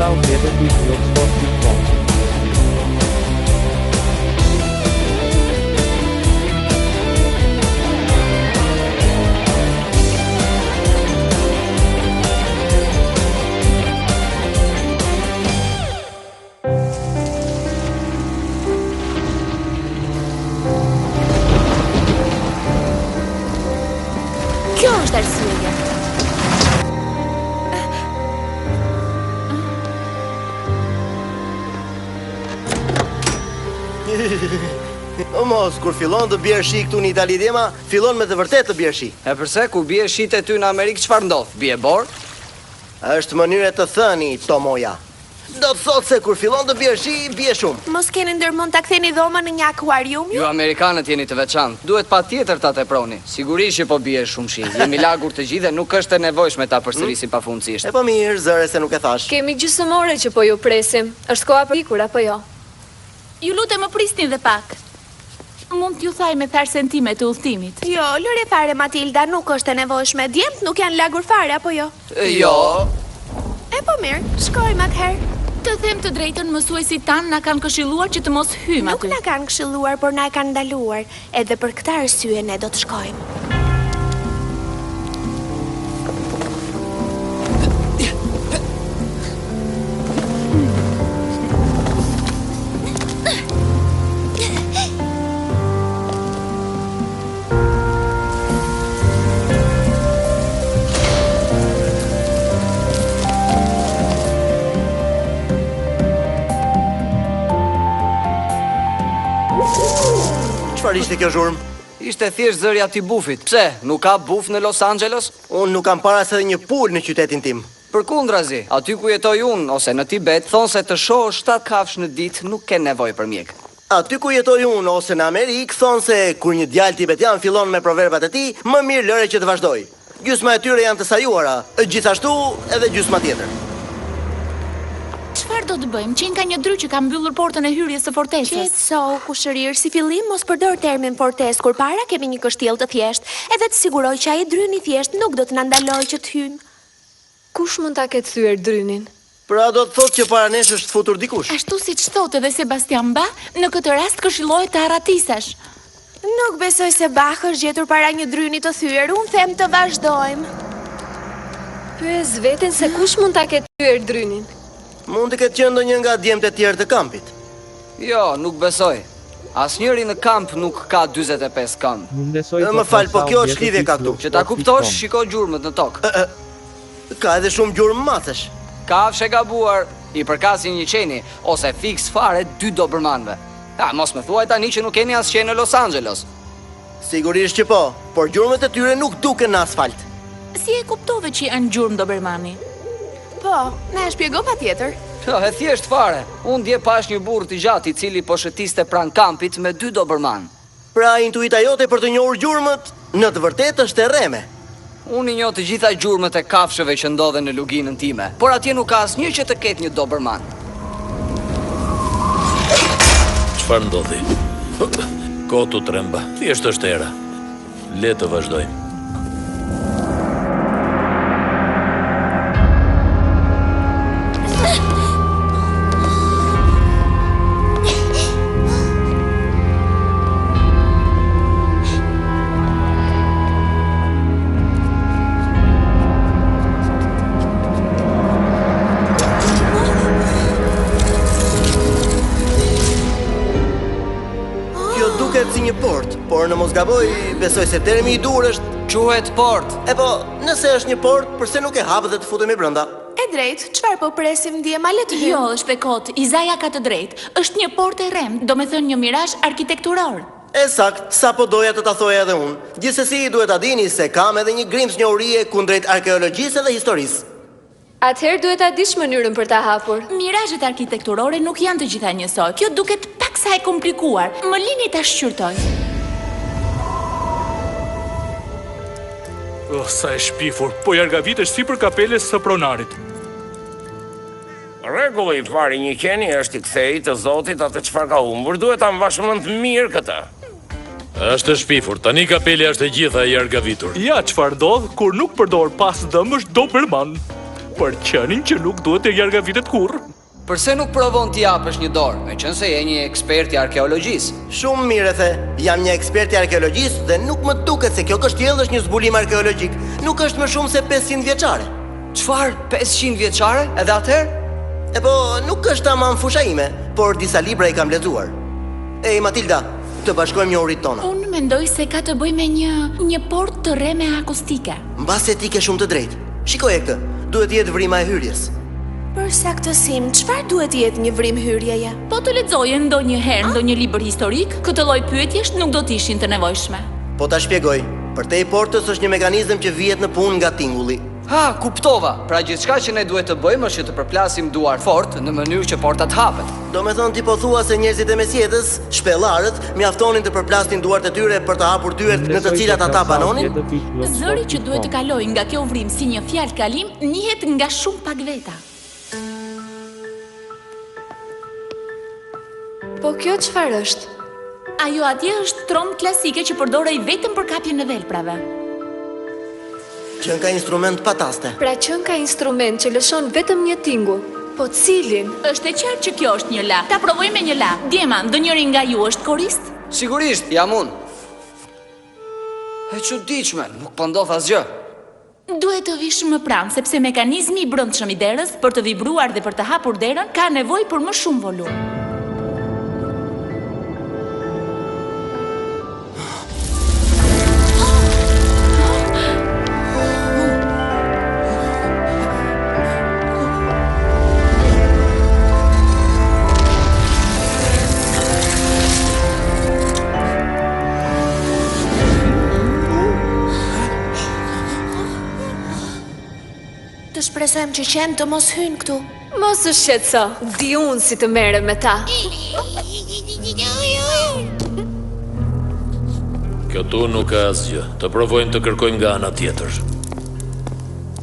Portal www.blogspot.com. Kjo është arsyeja. O mos, kur fillon të bjerë shi këtu në Itali djema, fillon me të vërtet të bjerë shi. E përse, kur bie shi te ty në Amerikë, çfarë ndodh? Bie bor? Është mënyrë të thëni, Tomoja. Do të thotë se kur fillon të bjerë shi, bie shumë. Mos keni ndërmend ta ktheni dhomën në një akvarium? Ju amerikanët jeni të veçantë. Duhet patjetër ta teproni. Sigurisht që po bie shumë shi. Jemi lagur të gjithë dhe nuk është e nevojshme ta përsërisim pafundësisht. E po mirë, zëre se nuk e thash. Kemi gjysmore që po ju presim. Është koha për ikur apo jo? Ju lutem më prisni dhe pak. Mund t'ju thaj me tharë sentime të udhëtimit. Jo, lëre fare Matilda, nuk është e nevojshme. Djemt nuk janë lagur fare apo jo? Jo. E po mirë, shkojmë atëherë. Të them të drejtën, mësuesit tanë na kanë këshilluar që të mos hyjmë Nuk aty. na kanë këshilluar, por na e kanë ndaluar. Edhe për këtë arsye ne do të shkojmë. Çfarë ishte kjo zhurmë? Ishte thjesht zëri aty bufit. Pse? Nuk ka buf në Los Angeles? Unë nuk kam para se dhe një pul në qytetin tim. Përkundrazi, aty ku jetoj unë ose në Tibet, thonë se të shohë 7 kafsh në ditë nuk ke nevojë për mjek. Aty ku jetoj unë ose në Amerikë, thonë se kur një djalë tibetian fillon me proverbat e tij, më mirë lëre që të vazhdoj. Gjysma e tyre janë të sajuara, gjithashtu edhe gjysma tjetër. Çfarë do të bëjmë? Qenë ka një dryg që ka mbyllur portën e hyrjes së fortecës. Qetëso, kushërir, si fillim mos përdor termin fortesë kur para kemi një kështjell të thjeshtë, edhe të siguroj që ai dryni thjesht nuk do të na ndalojë që të hyjmë. Kush mund ta ketë thyer drynin? Pra do të thotë që para nesh është futur dikush. Ashtu siç thotë edhe Sebastian Bach, në këtë rast këshillohet të arratisesh. Nuk besoj se Bach është gjetur para një dryni të thyer, unë them të vazhdojmë. Pyes veten se kush mund ta ketë thyer drynin. Mund të ketë qenë ndonjë nga djemtë e tjerë të kampit. Jo, nuk besoj. Asnjëri në kamp nuk ka 45 këmbë. Mundesoj Më fal, po kjo është lidhje ka këtu. Që ta kuptosh, shiko gjurmët në tokë. Ka edhe shumë gjurmë macesh. Kafshë e gabuar, i përkasin një qeni, ose fiks fare 2 dobermanëve. Mos më thuaj tani që nuk keni as qenë në Los Angeles. Sigurisht që po, por gjurmët e tyre nuk duken në asfalt. Si e kuptove që janë gjurmë dobermani? Po, na e shpjego patjetër. E thjesht fare. Unë dje pash një burr të gjatë i cili po shëtiste pranë kampit me 2 doberman. Pra intuita jote për të njohur gjurmët, në të vërtetë është e rreme. Unë i njoh të gjitha gjurmët e kafshëve që ndodhen në luginën time, por atje nuk ka asnjë që të ketë një doberman. Çfarë ndodhi? Kotu tremba. Thjesht është era. Le të vazhdojmë. Si një port, por në mos gaboj, besoj se termi i dur është quhet port. E po, nëse është një port, përse nuk e hapë dhe të futemi brenda? E drejt, çfarë po presim ndjema le të hyjmë? Jo, është e kot. Izaja ka të drejtë. Është një portë e rrem, domethënë një mirazh arkitekturor. E sakt, sa po doja të ta thoja edhe unë. Gjithsesi duhet ta dini se kam edhe një grimës njohurie kundrejt arkeologjisë dhe historisë. Atëherë duhet ta dish mënyrën për ta hapur. Mirazhet arkitekturore nuk janë të gjitha njësoj. Kjo duket paksa e komplikuar. Më lini ta shqyrtoj. Sa e shpifur, po jargavitesh sipër kapeles së pronarit. Rregulli i parë i një qeni është i kthej të Zotit atë çfarë ka humbur. Duhet ta mbash mend mirë këtë. Është e shpifur, tani kapeli është e gjitha e jargavitur. Ja çfarë ndodh kur nuk përdor pas dëmësh doberman. Për qenin që nuk duhet të jargavitet kurrë. Përse nuk provon t'i japësh një dorë, me qënë se je një ekspert i arkeologjisë? Shumë mirë the, jam një ekspert i arkeologjisë dhe nuk më duket se kjo kështjellë është një zbulim arkeologjik. Nuk është më shumë se 500 vjeçare. Çfarë? 500 vjeçare? Edhe atëherë? E po, nuk është tamam fusha ime, por disa libra i kam lexuar. Ej, Matilda, të bashkojmë një urit tona. Unë mendoj se ka të bëj me një port të re me akustike. Mbase ti ke shumë të drejtë. Shikoje këtë, duhet jetë vrima e hyrjes. Për saktësim, çfarë duhet jetë një vrim hyrjeje? Po të lexoje ndonjëherë ndonjë libër historik, këtë lloj pyetjesh nuk do të ishin të nevojshme. Po ta shpjegoj. Përtej portës është një mekanizëm që vihet në punë nga tingulli. Ha, kuptova. Pra gjithçka që ne duhet të bëjmë është që të përplasim duar fort në mënyrë që porta të hapet. Do me thonë ti po thua se njerëzit e mesjetës, shpellarët, mjaftonin të përplasnin duart e tyre për të hapur dyert në të cilat ata banonin? Zëri që duhet të kalojë nga kjo vrim si një fjalë kalim njihet nga shumë pak veta. Po kjo çfarë është? Ajo atje është tromë klasike që përdorej vetëm për kapjen e velprave. Që ka instrument pa taste. Pra qen ka instrument që lëshon vetëm një tingull. Po cilin? Është e qartë që kjo është një la. Ta provoj me një la. Djema, ndonjëri nga ju është korist? Sigurisht, jam unë. E çuditshme, nuk po ndodh asgjë. Duhet të vish më pranë, sepse mekanizmi i brendshëm i derës për të vibruar dhe për të hapur derën ka nevojë për më shumë volum. Të shpresojmë që qenë të mos hynë këtu. Mos u shqetëso, di unë si të merrem me ta. Kjo tu nuk ka asgjë. Të provojmë të kërkojmë nga ana tjetër.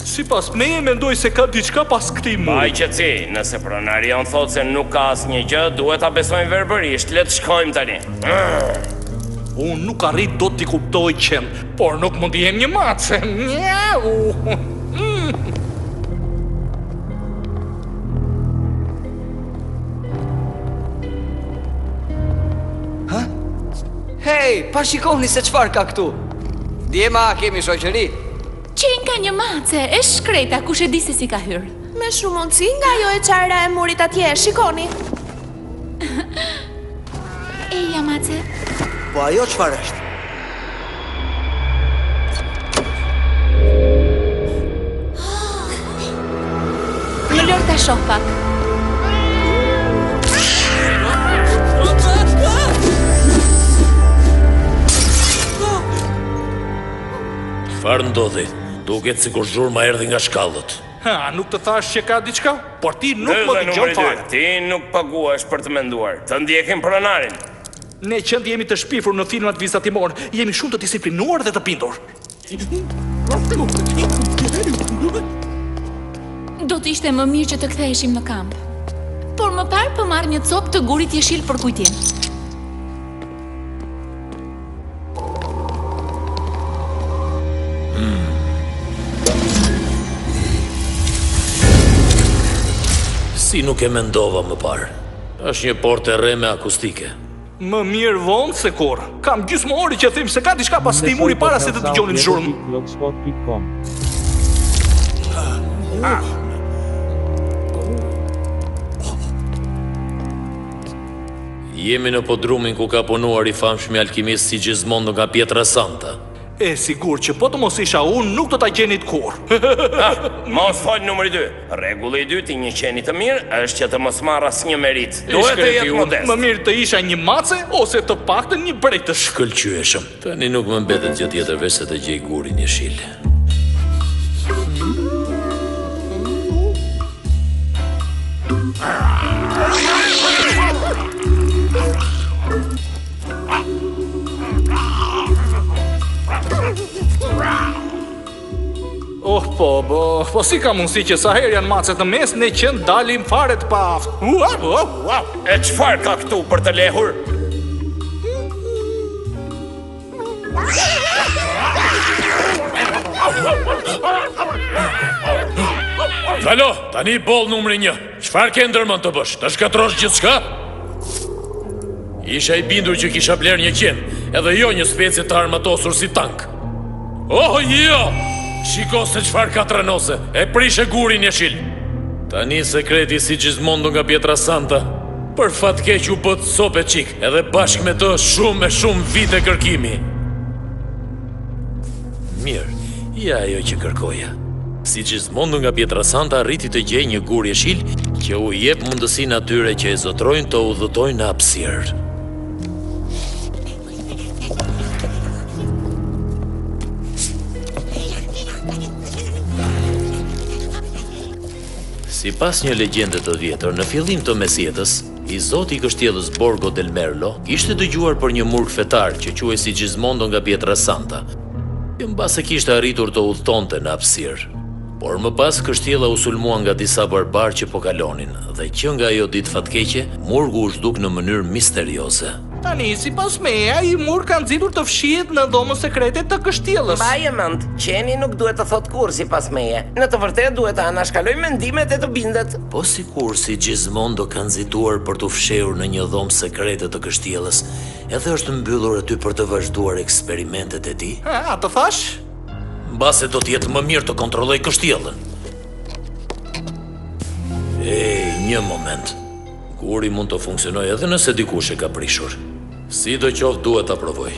Sipas meje mendoj se ka diçka pas këtij muri. Ai qetësi, nëse pronarion thotë se nuk ka asnjë gjë, duhet ta besojmë verbërisht. Le të shkojmë tani. Unë nuk arrit do t'i kuptoj qen, por nuk mund të jem një mace. Mjau. Hej, pa shikoni se çfarë ka këtu. Djema, kemi shoqëri. Qen ka një mace, e shkreta, kush e di se si ka hyrë. Me shumë mundësi nga ajo e çara e murit atje, shikoni. Eja mace. Po ajo çfarë është? Më lër ta shoh pak. Çfarë ndodhi? Duket sikur zhurma erdhi nga shkallët. Ha, nuk të thash që ka diçka? Por ti nuk më dëgjon fare. Ti nuk paguash për të menduar. Të ndjekim pronarin. Ne qënd jemi të shpifur në filmat vizatimor, jemi shumë të disiplinuar dhe të pindur. Do të ishte më mirë që të ktheheshim në kamp. Por më parë po marr një copë të gurit jeshil për kujtim. Si nuk e mendova më parë. Është një portë e re me akustike. Më mirë vonë se kur. Kam gjysmë ori që them se ka diçka pas këtij muri para se të dëgjonin zhurmë. Blogspot.com. Jemi në podrumin ku ka punuar i famshmi alkimist Sigismondo nga Pietra Santa. E sigur që po të mos isha unë, nuk do ta gjenit kur. Mos fal numri 2. Rregulli i dytë i një qeni të mirë është që të mos marr asnjë merit. Duhet të jetë modest. Më mirë të isha një mace ose të paktën një bretësh. Shkëlqyeshëm. Tani nuk më mbetet gjë tjetër veç se të gjej gurin jeshil. Po si ka mundësi që sa herë janë macet në mes, ne qenë dalim fare të paftë. E çfarë ka këtu për të lehur? Halo, tani boll numri 1. Çfarë ke ndërmend të bësh? Të shkatrosh gjithçka? Isha I bindur që kisha bler një qen, edhe jo një specie të armatosur si tank. Oh, jo! Shiko se çfarë ka trenose, e prishe gurin e shil. Tani sekreti si Gismondo nga Pietrasanta, për fat keq u bët sope qik, edhe bashkë me të shumë vite kërkimi. Mirë, ja ajo që kërkoja. Si Gismondo nga Pietrasanta arriti të gjej një gur jeshil që u jep mundësinë atyre që e zotrojnë të udhëtojnë në hapësirë. Si pas një legjende të vjetër, në fillim të mesjetës, I zoti I kështjellës Borgo del Merlo ishte dëgjuar për një murg fetar që quhej si Gismondo nga Pietrasanta, që mbase kishte arritur të udhëtonte në hapësirë. Por më pas kështjella u sulmua nga disa barbar që po kalonin, dhe që nga ajo ditë fatkeqe, murgu u zhduk në mënyrë misterioze. Tani, sipas meje, ai mur ka nxitur të fshihet në dhomën sekrete të kështjellës. Mbaje mend, qeni nuk duhet të thot kurrë sipas meje. Në të vërtetë duhet të anashkaloj mendimet e të bindet. Po sikur si Gismondo ka nxituar për të fshehur në një dhomë sekrete të kështjellës, edhe është mbyllur aty për të vazhduar eksperimentet e tij. A të thash? Mbase do të jetë më mirë të kontrolloj kështjellën. Një moment. Guri mund të funksionojë edhe nëse dikush e ka prishur. Sidoqoftë duhet ta provoj.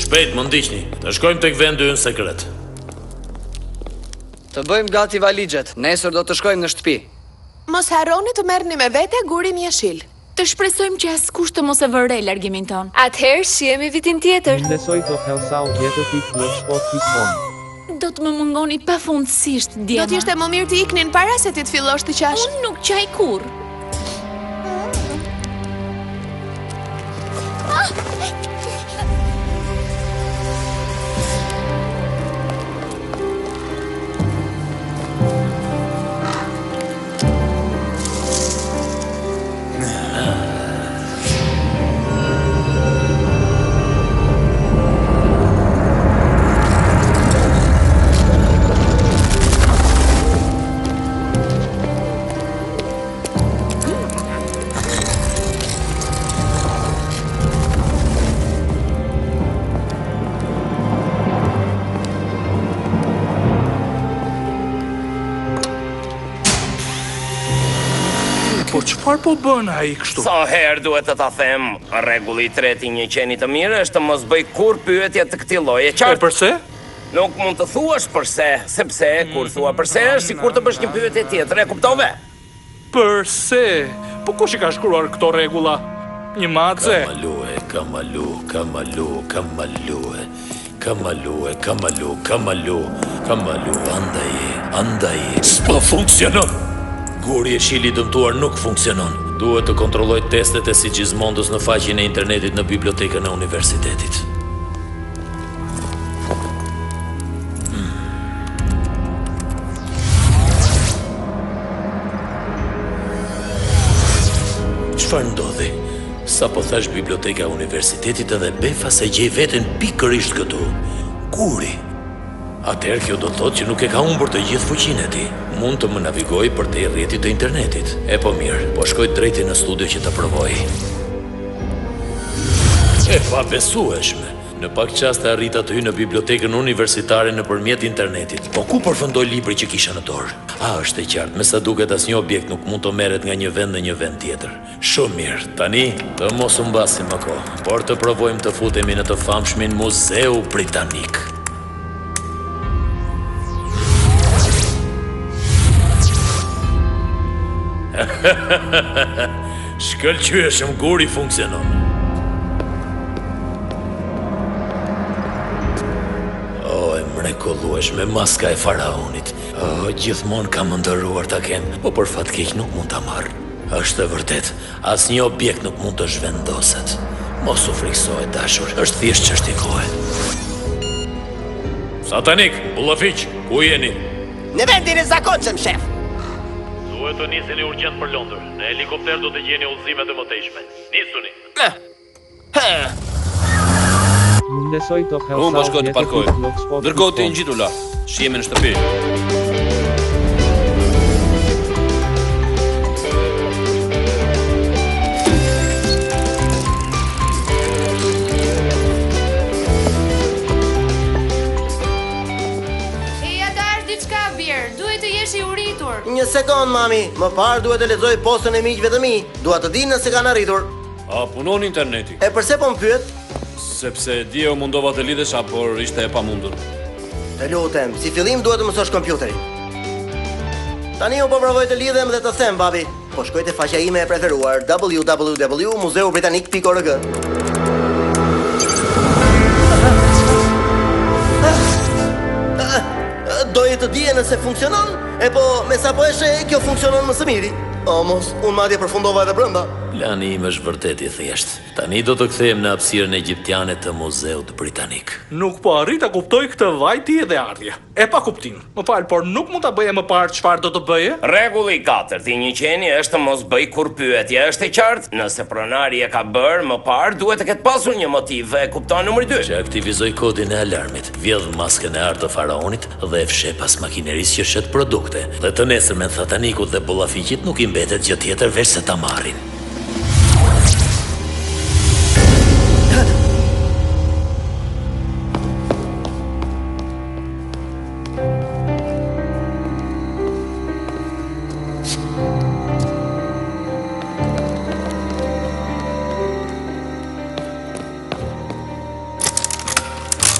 Shpejt më ndiqni, të shkojmë tek vendi ynë sekret. Të bëjmë gati valixhet, nesër do të shkojmë në shtëpi. Mos harroni të merrni me vete gurin jeshil. Të shpresojmë që askush të mos e vërej largimin ton. Atëherë shihemi vitin tjetër. Besoj të hellsau jetëpik.blogspot.com. Do të më mungoni pafundësisht, Diana. Do t'ishte më mirë të iknin para se ti të fillosh të qash. Unë nuk qaj kur. Po çfarë po bën ai kështu? Sa herë duhet të ta them, rregulli I tretë I një qeni të mirë është të mos bëj kurrë pyetje të këtij lloji. E Qartë? përse? Nuk mund të thuash përse, sepse kur thua përse është sikur të bësh një pyetje tjetër, e kuptove? Përse? Po kush I ka shkruar këto rregulla? Një mace? Kamalu, andaje. S'po funksionon! Guri e shili dëmtuar nuk funksionon. Duhet të kontrolloj testet e si Gismondos në faqen e internetit në bibliotekën e universitetit. Çfarë ndodhi? Sa po thash biblioteka e universitetit edhe befa se gjej veten pikërisht këtu. Guri. Atëherë kjo do të thotë që nuk e ka humbur të gjithë fuqinë e tij. Mund të më navigoj përtej rrjetit të internetit. E po mirë, po shkoj drejt në studio që ta provoj. E pabesueshme. Në pak qaste arrita të hyj në bibliotekën universitare nëpërmjet internetit. Po ku përfundoi libri që kisha në dorë? Është e qartë, me sa duket asnjë objekt nuk mund të merret nga një vend në një vend tjetër. Shumë mirë. Tani të mos u mbasim më kohë, por të provojmë të futemi në të famshmin Muzeu Britanik. Shkëlqyeshëm, guri funksionon. E mrekullueshme maska e faraonit. Gjithmonë kam ndëruar ta kem, po për fat keq nuk mund ta marr. Është e vërtet, asnjë objekt nuk mund të zhvendoset. Mos u friksoje, dashur, është thjesht çështje kohe. Satanik, bullafiq, ku jeni? Në vendin e zakonshëm, shef. Duhet të niseni urgjent për Londër. Në helikopter do të gjeni udhëzimet e mëtejshme. Nisuni. Besoj të Unë po shkoj të parkoj. Dërgoj të ngjitur la. Shihemi në shtëpi. Një sekond, mami. Më parë duhet të lexoj postën e miqve të mi. Dua të di nëse kanë arritur. A punon interneti? E përse po më pyet? Sepse dje u mundova të lidhesha, por ishte e pamundur. Të lutem, si fillim duhet të mësosh kompjuterin. Tani unë po provoj të lidhem dhe të them, babi. Po shkoj te faqja ime e preferuar, www.museubritannik.org. Doje të dije nëse funksionon? E po, me sa po eshe, kjo funksionon më së miri. O, mos, unë madje përfundova edhe brenda. Plani im është vërtet I thjesht. Tani do të kthehem në hapësirën egjiptiane të Muzeut Britanik. Nuk po arrit ta kuptoj këtë vajti dhe ardhje. E pa kuptim. Më fal, por nuk mund ta bëje më parë çfarë do të bëje? Rregulli 4 I një qeni është mos bëj kur pyetje, është e qartë? Nëse pronari e ka bërë më parë, duhet të ketë pasur një motiv, e kupton numri 2. Që aktivizoj kodin e alarmit, vjedh maskën e artë të faraonit dhe e fshe pas makinerisë që shet produkte. Dhe të nesërmen Thatanikut dhe Bullafiqit nuk I mbetet gjë tjetër veç se ta marrin.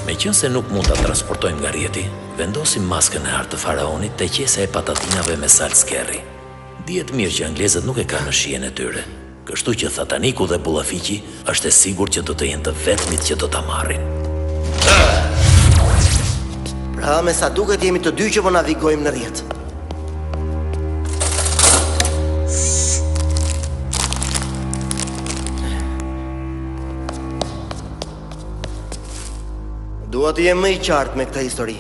Meqense nuk mund ta transportojmë nga rjeti, vendosim maskën e artë të faraonit te qesa e patatinave me salcë kerri. Dihet mirë që anglezët nuk e kanë në shijen e tyre, kështu që Thataniku dhe Bullafiqi është e sigurt që do të jenë të vetmit që do ta marrin. Pra, me sa duket jemi të dy që po navigojmë në rjet. Dua të jem më I qartë me këtë histori.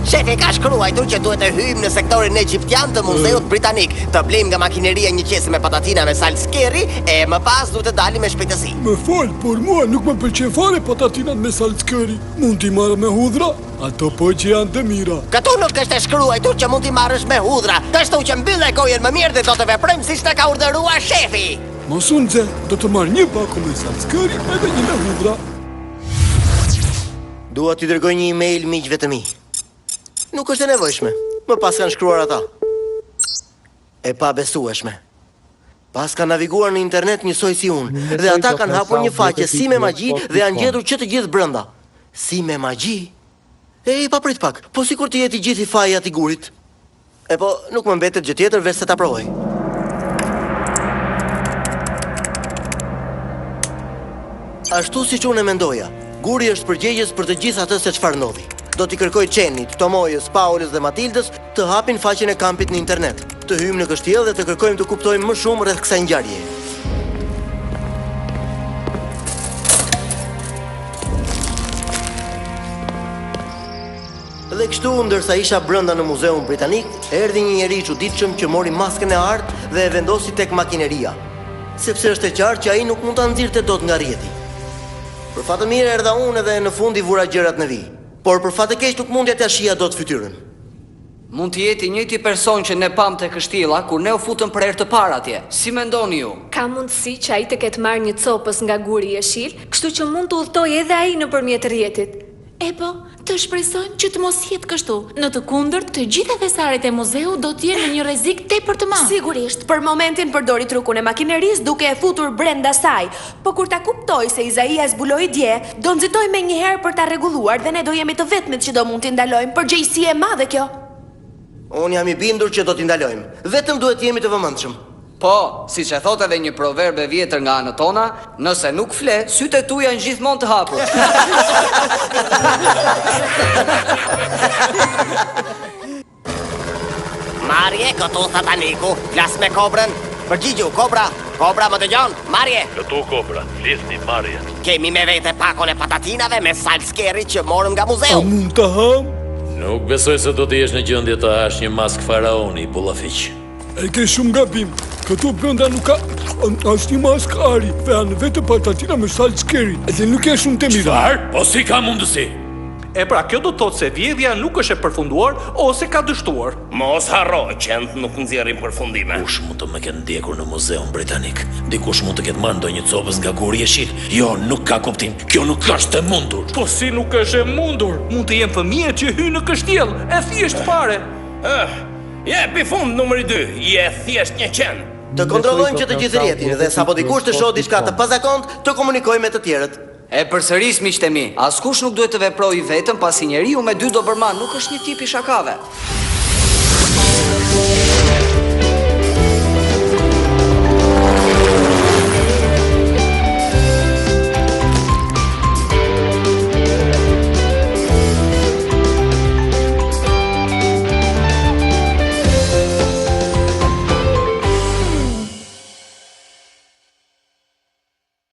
Shefi ka shkruajtur që duhet të hyjmë në sektorin egjiptian të Muzeut Britanik, të blejmë nga makineria një qese me patatina me salcë kerri e më pas duhet të dalim me shpejtësi. Më fal, por mua nuk më pëlqen fare patatinat me salcë kerri. Mund t'i marrë me hudhra? Ato po që janë të mira. Këtu nuk është e shkruajtur që mund t'i marrësh me hudhra, kështu që mbyllë gojen më mirë dhe do të veprojmë siç na ka urdhëruar shefi. Mos unë nxe, do të marrë një pako me salcë kerri edhe një me hudhra. Dua t'i dërgoj një email miqve të mi. Nuk është e nevojshme, më pas kanë shkruar ata. E pa besueshme. Pas kanë naviguar në internet njësoj si unë, dhe ata kanë hapur një faqe si me magji dhe janë gjetur që të gjithë brenda. Si me magji? E paprit pak, po sikur të jeti gjithë I faji ati gurit. E po, nuk më mbetet gjë tjetër veç se ta provoj. Ashtu si që unë e mendoja, guri është përgjegjës për të gjithë atë se çfarë ndodhi. Do t'i kërkoj Qenit, Tomojës, Paulës dhe Matildës të hapin faqen e kampit në internet, të hyjmë në kështjell dhe të kërkojmë të kuptojmë më shumë rreth kësaj ngjarjeje. Dhe kështu, ndërsa isha brenda në Muzeun Britanik, erdhi një njeri I çuditshëm që mori maskën e artë dhe e vendosi tek makineria, sepse është e qartë që ai nuk mund ta nxirrte dot nga rjeti. Për fat të mirë erdha unë edhe në fund I vura gjërat në vijë, por për fat të keq nuk mundja t'ia shija dot fytyrën. Mund të jetë I njëjti person që ne pam te kështjella kur ne u futëm për herë të parë atje. Si mendoni ju? Ka mundësi që ai të ketë marrë një copës nga guri I jeshil, kështu që mund të udhtojë edhe ai nëpërmjet rjetit. E po, të shpresojmë që të mos jetë kështu. Në të kundërt, të gjitha thesaret e muzeut do të jenë në një rrezik tepër të madh. Sigurisht, për momentin përdori trukun e makinerisë duke e futur brenda saj. Po kur ta kuptoj se Izaia zbuloi dje, do nxitoj menjëherë për ta rregulluar dhe ne do jemi të vetmit që do mund t'i ndalojmë. Përgjegjësi e madhe kjo. Unë jam I bindur që do t'i ndalojmë. Vetëm duhet jemi të vëmendshëm. Po, siç e thot edhe një proverb e vjetër nga anët tona, nëse nuk fle, sytë e tu janë gjithmonë të hapur. Marje, këtu Thataniku, flas me kobrën. Përgjigju, kobra, kobra më dëgjon, Marje. Këtu kobra, flisni Marje. Kemi me vete pakon e patatinave me salcë kerri që morëm nga muzeu. A mund të ham? Nuk besoj se do të jesh në gjendje të hash një mask faraoni, Bullafiq. E ke shumë gabim. Këtu brenda nuk ka asnjë mask ari, janë vetë patatina me salcë kerri. Edhe nuk e shumë të mira. Çfarë? Po si ka mundësi? E pra, kjo do të thotë se vjedhja nuk është e përfunduar ose ka dështuar. Mos harro, qend nuk nxjerrin përfundime. Kush mund të më ketë ndjekur në muzeun britanik? Dikush mund të ketë marrë ndonjë copës nga guri e jeshil. Jo, nuk ka kuptim. Kjo nuk është e mundur. Po si nuk është e mundur? Mund të jenë fëmijë që hynë në kështjell, e thjesht fare. Jepi fund numri 2, je thjesht një qen. Të kontrollojmë që të gjithë rjetin dhe sapo dikush të shohë diçka të pazakont, të komunikojmë me të tjerët. E përsëris miqtë e mi, askush nuk duhet të veprojë vetëm pasi njeriu me 2 doberman nuk është një tip i shakave.